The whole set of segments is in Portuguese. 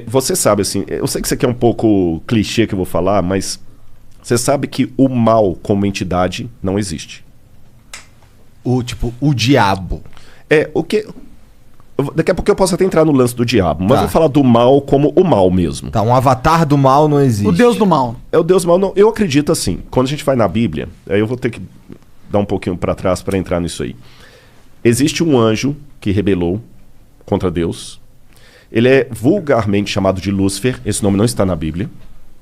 Você sabe, assim, eu sei que isso aqui é um pouco clichê que eu vou falar, mas você sabe que o mal como entidade não existe. O diabo. O que... Daqui a pouco eu posso até entrar no lance do diabo, mas Tá. vou falar do mal como o mal mesmo. Tá, um avatar do mal não existe. O deus do mal. É o Deus mal, não. Eu acredito assim. Quando a gente vai na Bíblia, aí eu vou ter que dar um pouquinho para trás para entrar nisso aí. Existe um anjo que rebelou contra Deus. Ele é vulgarmente chamado de Lúcifer. Esse nome não está na Bíblia.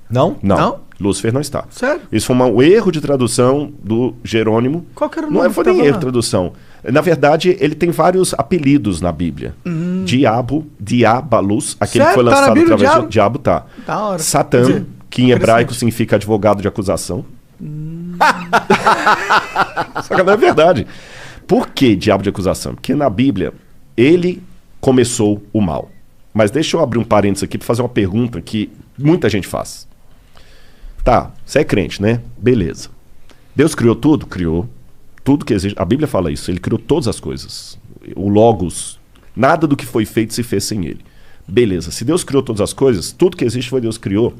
Não? Não? Lúcifer não está. Sério? Isso foi um erro de tradução do Jerônimo. Qual que era o Não nome foi que nem tava erro lá? de tradução. Na verdade, ele tem vários apelidos na Bíblia. Diabo, Diabalus, aquele que Sério? foi Tá na lançado Bíblia, através diabo? do diabo, tá. Da hora. Satã, Quer dizer, que em hebraico interessante. significa advogado de acusação. Só que não é verdade. Por que diabo de acusação? Porque na Bíblia, ele começou o mal. Mas deixa eu abrir um parênteses aqui para fazer uma pergunta que muita gente faz. Tá, você é crente, né? Beleza. Deus criou tudo? Criou. Tudo que existe. A Bíblia fala isso. Ele criou todas as coisas. O Logos. Nada do que foi feito se fez sem ele. Beleza. Se Deus criou todas as coisas, tudo que existe foi Deus que criou.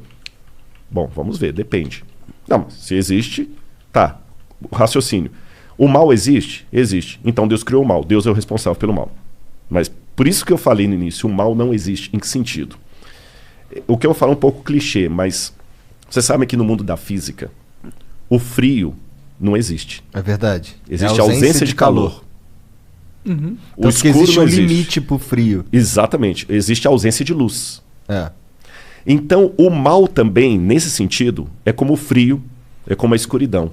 Bom, vamos ver. Depende. Não, se existe, tá. O raciocínio. O mal existe? Existe. Então Deus criou o mal. Deus é o responsável pelo mal. Mas por isso que eu falei no início, o mal não existe. Em que sentido? O que eu vou falar é um pouco clichê, mas você sabe que no mundo da física, o frio não existe. É verdade. Existe É ausência de calor. O Tanto que escuro existe não um existe. limite pro frio. Exatamente. Existe a ausência de luz. É. Então, o mal também, nesse sentido, é como o frio, é como a escuridão.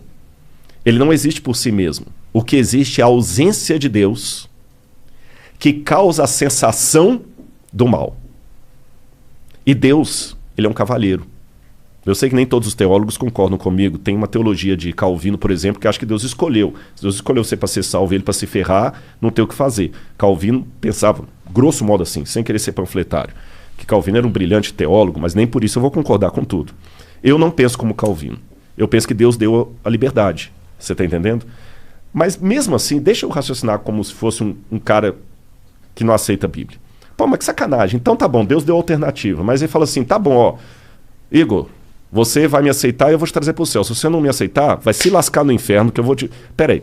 Ele não existe por si mesmo. O que existe é a ausência de Deus que causa a sensação do mal. E Deus, ele é um cavalheiro. Eu sei que nem todos os teólogos concordam comigo. Tem uma teologia de Calvino, por exemplo, que acha que Deus escolheu. Deus escolheu você para ser salvo, ele para se ferrar, não tem o que fazer. Calvino pensava, grosso modo assim, sem querer ser panfletário, que Calvino era um brilhante teólogo, mas nem por isso eu vou concordar com tudo. Eu não penso como Calvino. Eu penso que Deus deu a liberdade. Você está entendendo? Mas mesmo assim, deixa eu raciocinar como se fosse um cara que não aceita a Bíblia. Pô, mas que sacanagem. Então tá bom, Deus deu alternativa. Mas ele fala assim, tá bom, ó, Igor, você vai me aceitar e eu vou te trazer pro céu. Se você não me aceitar, vai se lascar no inferno que eu vou te... Peraí.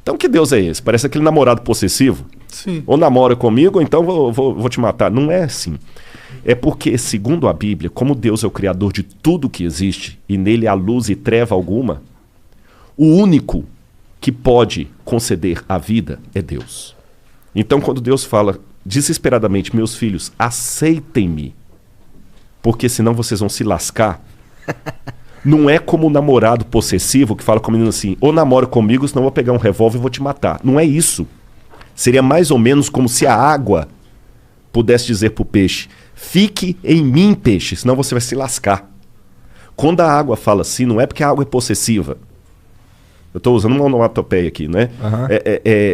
Então que Deus é esse? Parece aquele namorado possessivo. Sim. Ou namora comigo, ou então vou te matar. Não é assim. É porque, segundo a Bíblia, como Deus é o criador de tudo que existe, e nele há luz e treva alguma, o único que pode conceder a vida é Deus. Então, quando Deus fala desesperadamente, meus filhos, aceitem-me, porque senão vocês vão se lascar, não é como o namorado possessivo que fala com o menino assim, ou namora comigo, senão eu vou pegar um revólver e vou te matar. Não é isso. Seria mais ou menos como se a água pudesse dizer para o peixe, fique em mim, peixe, senão você vai se lascar. Quando a água fala assim, não é porque a água é possessiva. Eu estou usando uma onomatopeia aqui, né?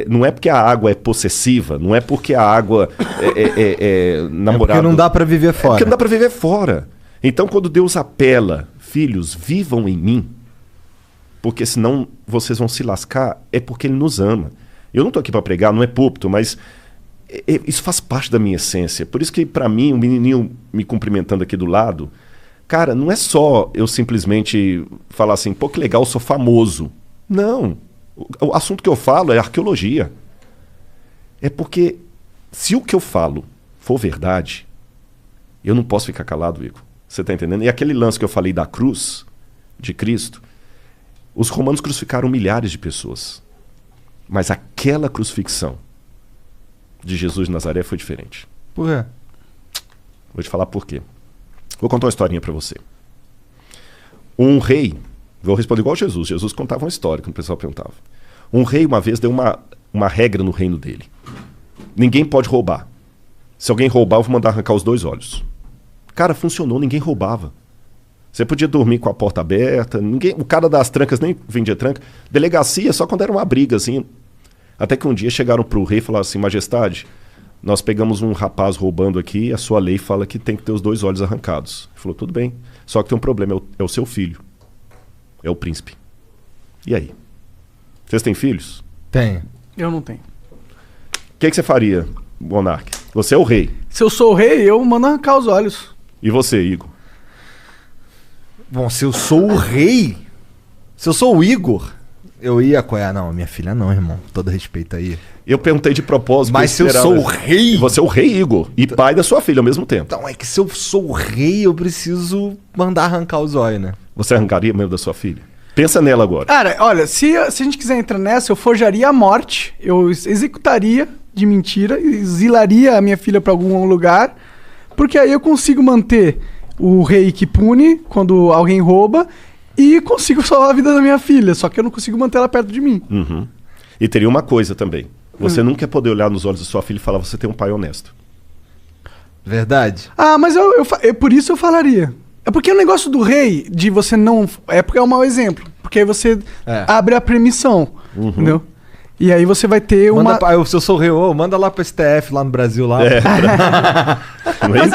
Não é porque a água é possessiva, não é porque a água é namorado. É porque não dá para viver fora. É porque não dá para viver fora. Então, quando Deus apela, filhos, vivam em mim, porque senão vocês vão se lascar, é porque Ele nos ama. Eu não estou aqui para pregar, não é púlpito, mas isso faz parte da minha essência. Por isso que, para mim, o menininho me cumprimentando aqui do lado, cara, não é só eu simplesmente falar assim, pô, que legal, eu sou famoso. Não. O assunto que eu falo é arqueologia. É porque se o que eu falo for verdade, eu não posso ficar calado, Igor. Você está entendendo? E aquele lance que eu falei da cruz de Cristo, os romanos crucificaram milhares de pessoas. Mas aquela crucifixão de Jesus de Nazaré foi diferente. Por quê? Vou te falar por quê. Vou contar uma historinha para você. Um rei, vou responder igual Jesus. Jesus contava uma história, quando o pessoal perguntava. Um rei uma vez deu uma regra no reino dele. Ninguém pode roubar. Se alguém roubar, eu vou mandar arrancar os 2 olhos. Cara, funcionou, ninguém roubava. Você podia dormir com a porta aberta, o cara das trancas nem vendia tranca. Delegacia só quando era uma briga, assim. Até que um dia chegaram pro rei e falaram assim, majestade, nós pegamos um rapaz roubando aqui, a sua lei fala que tem que ter os 2 olhos arrancados. Ele falou, tudo bem, só que tem um problema, é o seu filho. É o príncipe. E aí? Vocês têm filhos? Tenho. Eu não tenho. O que você faria, monarca? Você é o rei. Se eu sou o rei, eu mando arrancar os olhos. E você, Igor? Bom, se eu sou o rei, se eu sou o Igor, eu ia apoiar. Não, minha filha não, irmão. Todo respeito aí. Eu perguntei de propósito. Mas se eu sou o rei... Você é o rei, Igor. E pai da sua filha ao mesmo tempo. Então, é que se eu sou o rei, eu preciso mandar arrancar os olhos, né? Você arrancaria mesmo da sua filha? Pensa nela agora. Cara, olha, se a gente quiser entrar nessa, eu forjaria a morte, eu executaria de mentira, exilaria a minha filha pra algum lugar, porque aí eu consigo manter o rei que pune quando alguém rouba e consigo salvar a vida da minha filha, só que eu não consigo manter ela perto de mim. Uhum. E teria uma coisa também. Você nunca ia poder olhar nos olhos da sua filha e falar, você tem um pai honesto. Verdade? Ah, mas por isso eu falaria. É porque o negócio do rei, de você não... É porque é um mau exemplo. Porque aí você abre a permissão, entendeu? E aí você vai ter uma... Se eu sou o rei, manda lá pro STF, lá no Brasil, lá.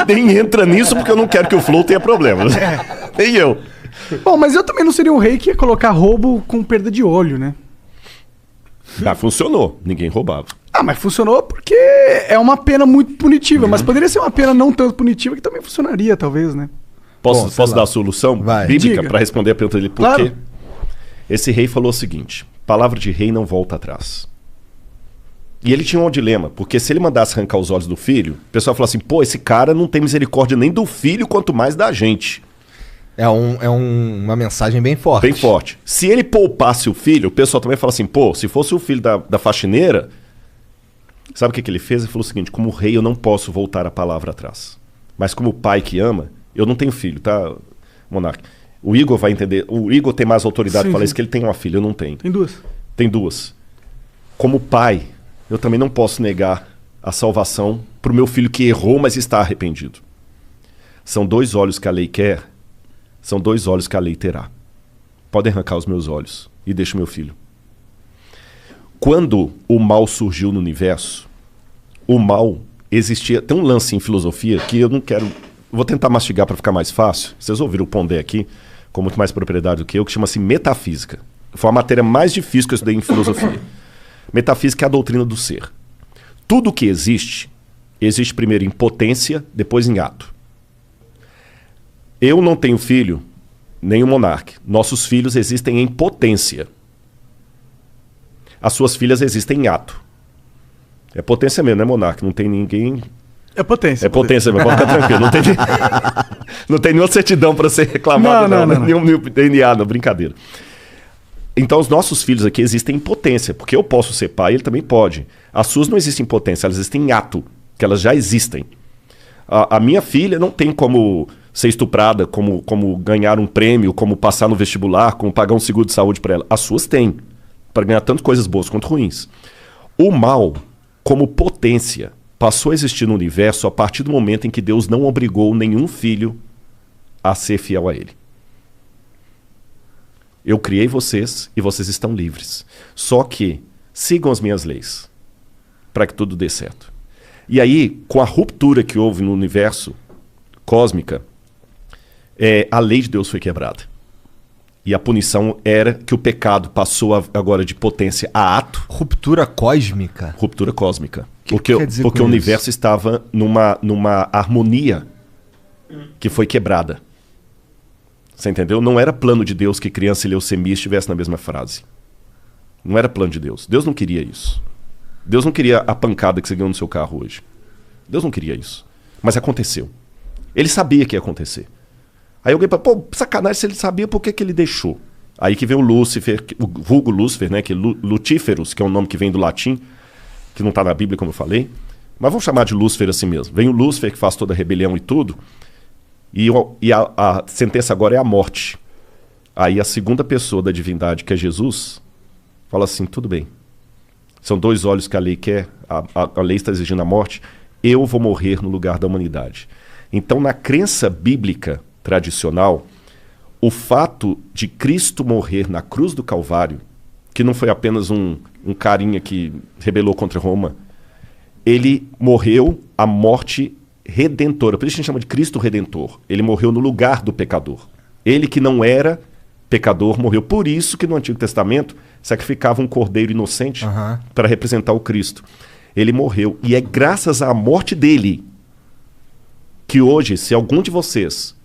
Nem entra nisso porque eu não quero que o Flow tenha problema. Nem eu. Bom, mas eu também não seria um rei que ia colocar roubo com perda de olho, né? Ah, funcionou. Ninguém roubava. Ah, mas funcionou porque é uma pena muito punitiva. Mas poderia ser uma pena não tanto punitiva que também funcionaria, talvez, né? Posso dar a solução bíblica para responder a pergunta dele? Por quê? Esse rei falou o seguinte: palavra de rei não volta atrás. E ele tinha um dilema, porque se ele mandasse arrancar os olhos do filho, o pessoal falou assim, pô, esse cara não tem misericórdia nem do filho, quanto mais da gente. É uma mensagem bem forte. Bem forte. Se ele poupasse o filho, o pessoal também fala assim, pô, se fosse o filho da faxineira, sabe o que ele fez? Ele falou o seguinte, como rei eu não posso voltar a palavra atrás. Mas como pai que ama, eu não tenho filho, tá, Monark? O Igor vai entender, o Igor tem mais autoridade para falar isso, que ele tem uma filha, eu não tenho. Tem duas. Tem duas. Como pai, eu também não posso negar a salvação para o meu filho que errou, mas está arrependido. São 2 olhos que a lei quer, são 2 olhos que a lei terá. Podem arrancar os meus olhos e deixa o meu filho. Quando o mal surgiu no universo, o mal existia... Tem um lance em filosofia que eu não quero... Vou tentar mastigar para ficar mais fácil. Vocês ouviram o Pondé aqui, com muito mais propriedade do que eu, que chama-se metafísica. Foi a matéria mais difícil que eu estudei em filosofia. Metafísica é a doutrina do ser. Tudo que existe primeiro em potência, depois em ato. Eu não tenho filho, nem o Monark. Nossos filhos existem em potência. As suas filhas existem em ato. É potência mesmo, né, Monark? Não tem ninguém... É potência. É potência, mas pode ficar tranquilo. Não tem nenhuma certidão para ser reclamado, não. Nenhum DNA, não, brincadeira. Então, os nossos filhos aqui existem em potência, porque eu posso ser pai, ele também pode. As suas não existem em potência, elas existem em ato, que elas já existem. A minha filha não tem como ser estuprada, como ganhar um prêmio, como passar no vestibular, como pagar um seguro de saúde para ela. As suas têm, para ganhar tanto coisas boas quanto ruins. O mal, como potência, passou a existir no universo a partir do momento em que Deus não obrigou nenhum filho a ser fiel a ele. Eu criei vocês e vocês estão livres. Só que sigam as minhas leis para que tudo dê certo. E aí, com a ruptura que houve no universo cósmica, a lei de Deus foi quebrada. E a punição era que o pecado passou agora de potência a ato. Ruptura cósmica? Ruptura cósmica. Que quer dizer porque o universo estava numa harmonia que foi quebrada. Você entendeu? Não era plano de Deus que criança e leucemia estivessem na mesma frase. Não era plano de Deus. Deus não queria isso. Deus não queria a pancada que você ganhou no seu carro hoje. Deus não queria isso. Mas aconteceu. Ele sabia que ia acontecer. Aí alguém fala, pô, sacanagem, se ele sabia, por que ele deixou? Aí que vem o Lúcifer, o vulgo Lúcifer, né? Que Lutíferos, que é um nome que vem do latim, que não está na Bíblia, como eu falei. Mas vamos chamar de Lúcifer assim mesmo. Vem o Lúcifer, que faz toda a rebelião e tudo. E a sentença agora é a morte. Aí a segunda pessoa da divindade, que é Jesus, fala assim, tudo bem. São 2 olhos que a lei quer, a lei está exigindo a morte, eu vou morrer no lugar da humanidade. Então, na crença bíblica tradicional, o fato de Cristo morrer na cruz do Calvário, que não foi apenas um carinha que rebelou contra Roma, ele morreu a morte redentora. Por isso a gente chama de Cristo Redentor. Ele morreu no lugar do pecador. Ele que não era pecador morreu. Por isso que no Antigo Testamento sacrificava um cordeiro inocente para representar o Cristo. Ele morreu. E é graças à morte dele que hoje, se algum de vocês